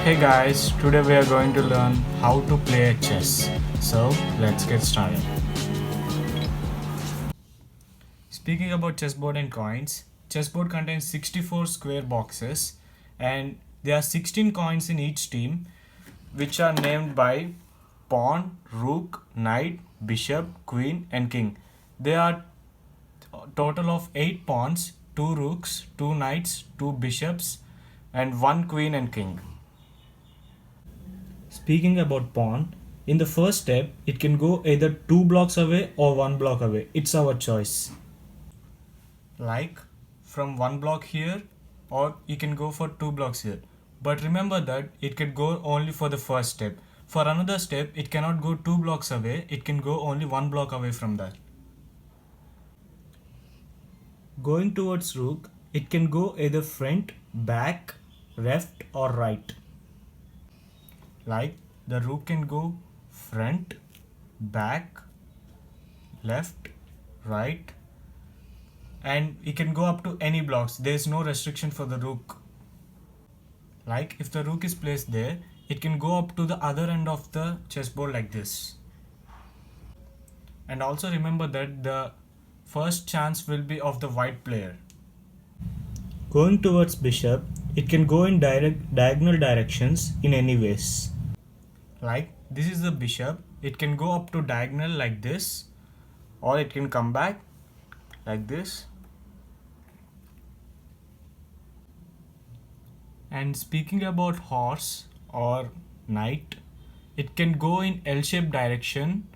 Hey guys, today we are going to learn how to play a chess. So let's get started. Speaking about chessboard and coins, chessboard contains 64 square boxes and there are 16 coins in each team which are named by pawn, rook, knight, bishop, queen and king. There are a total of 8 pawns, 2 rooks, 2 knights, 2 bishops and 1 queen and king. Speaking about pawn, in the first step, it can go either 2 blocks away or 1 block away. It's our choice. Like from 1 block here, or you can go for 2 blocks here. But remember that it can go only for the first step. For another step, it cannot go 2 blocks away. It can go only 1 block away from that. Going towards rook, it can go either front, back, left or right. Like the rook can go front, back, left, right, and it can go up to any blocks. There is no restriction for the rook. Like if the rook is placed there, it can go up to the other end of the chessboard like this. And also remember that the first chance will be of the white player. Going towards bishop, it can go in diagonal directions in any ways. Like this is the bishop, it can go up to diagonal like this, or it can come back like this. And speaking about horse or knight, it can go in L-shaped direction.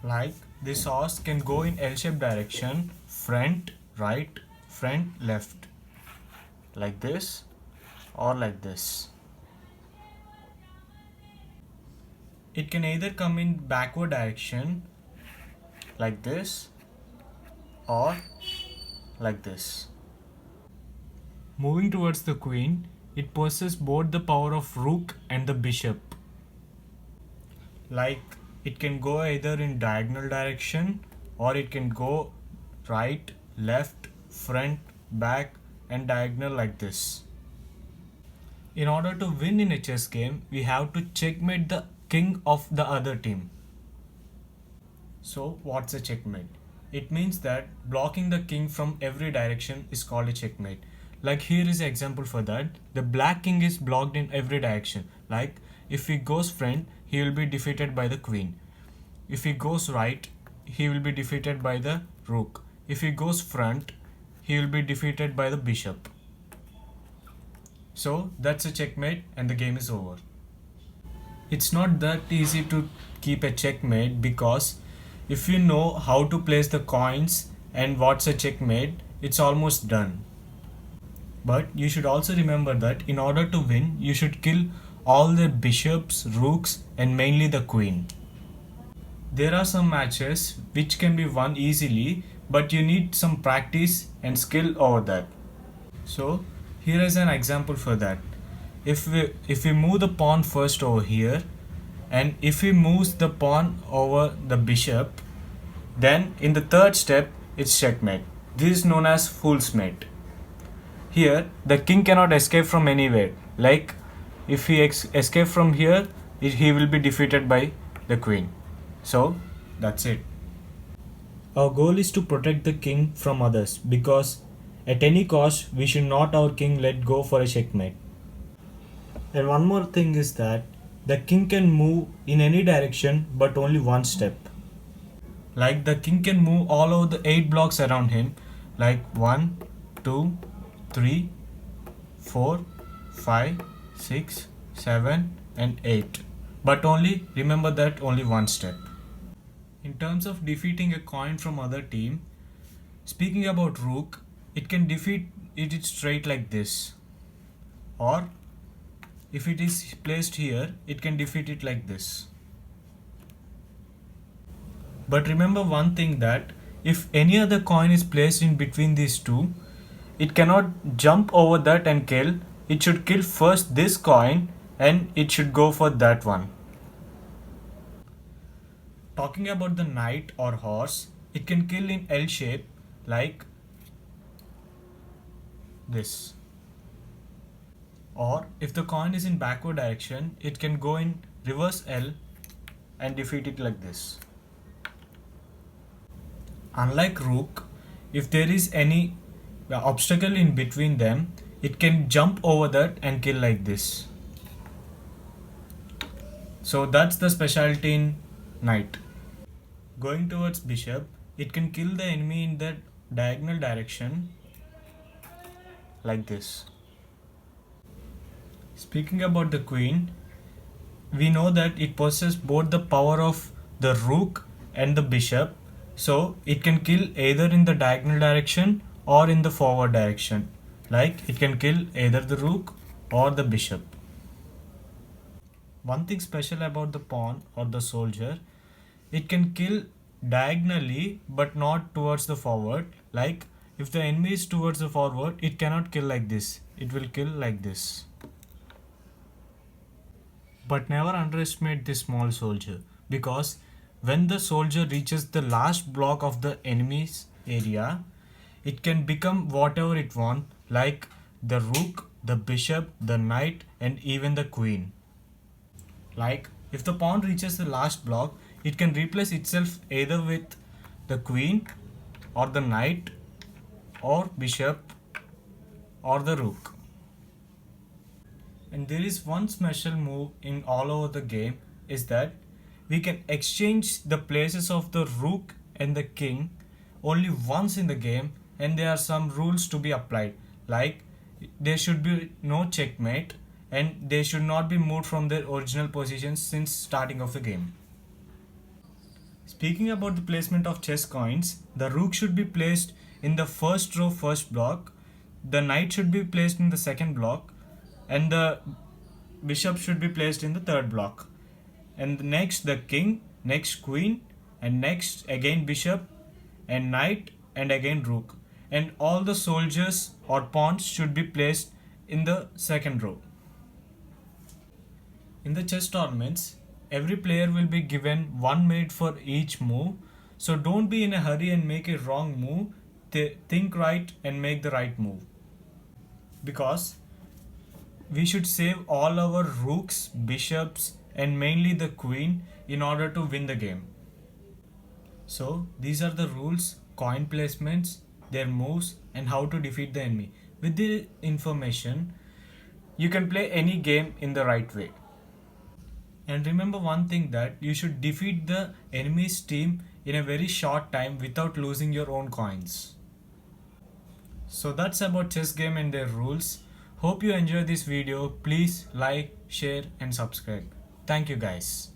Like this horse can go in L-shaped direction, front, right, front, left, like this or like this. It can either come in backward direction like this or like this. Moving towards the queen, it possesses both the power of rook and the bishop. Like it can go either in diagonal direction or it can go right, left, front, back and diagonal like this. In order to win in a chess game, we have to checkmate the king of the other team. So what's a checkmate? It means that blocking the king from every direction is called a checkmate. Like here is an example for that. The black king is blocked in every direction. Like if he goes front, he will be defeated by the queen. If he goes right, he will be defeated by the rook. If he goes front, he will be defeated by the bishop. So that's a checkmate and the game is over. It's not that easy to keep a checkmate because if you know how to place the coins and what's a checkmate, it's almost done. But you should also remember that in order to win, you should kill all the bishops, rooks and mainly the queen. There are some matches which can be won easily, but you need some practice and skill over that. So here is an example for that. If we move the pawn first over here, and if he moves the pawn over the bishop, then in the third step it's checkmate. This is known as fool's mate. Here the king cannot escape from anywhere. Like if he escape from here, he will be defeated by the queen. So that's it. Our goal is to protect the king from others because at any cost we should not our king let go for a checkmate. And one more thing is that the king can move in any direction but only one step. Like the king can move all over the 8 blocks around him, like 1, 2, 3, 4, 5, 6, 7 and 8. But only remember that only one step. In terms of defeating a coin from other team, speaking about rook, it can defeat it straight like this. Or if it is placed here, it can defeat it like this. But remember one thing, that if any other coin is placed in between these two, it cannot jump over that and kill. It should kill first this coin and it should go for that one. Talking about the knight or horse, it can kill in L shape like this. Or if the coin is in backward direction, it can go in reverse L and defeat it like this. Unlike rook, if there is any obstacle in between them, it can jump over that and kill like this. So that's the specialty in knight. Going towards bishop, it can kill the enemy in the diagonal direction like this. Speaking about the queen, we know that it possesses both the power of the rook and the bishop, so it can kill either in the diagonal direction or in the forward direction. Like it can kill either the rook or the bishop. One thing special about the pawn or the soldier, it can kill diagonally but not towards the forward. Like if the enemy is towards the forward, it cannot kill like this. It will kill like this. But never underestimate this small soldier, because when the soldier reaches the last block of the enemy's area, it can become whatever it wants, like the rook, the bishop, the knight, and even the queen. Like if the pawn reaches the last block, it can replace itself either with the queen or the knight or bishop or the rook. And there is one special move in all over the game, is that we can exchange the places of the rook and the king only once in the game, and there are some rules to be applied, like there should be no checkmate and they should not be moved from their original positions since starting of the game. Speaking about the placement of chess coins, the rook should be placed in the first row first block, the knight should be placed in the second block, and the bishop should be placed in the third block. And next the king, next queen, and next again bishop and knight and again rook. And all the soldiers or pawns should be placed in the second row. In the chess tournaments, every player will be given 1 minute for each move. So don't be in a hurry and make a wrong move. Think right and make the right move. Because we should save all our rooks, bishops, and mainly the queen in order to win the game. So these are the rules, coin placements, their moves, and how to defeat the enemy. With the information, you can play any game in the right way. And remember one thing, that you should defeat the enemy's team in a very short time without losing your own coins. So that's about chess game and their rules. Hope you enjoyed this video. Please like, share and subscribe. Thank you guys.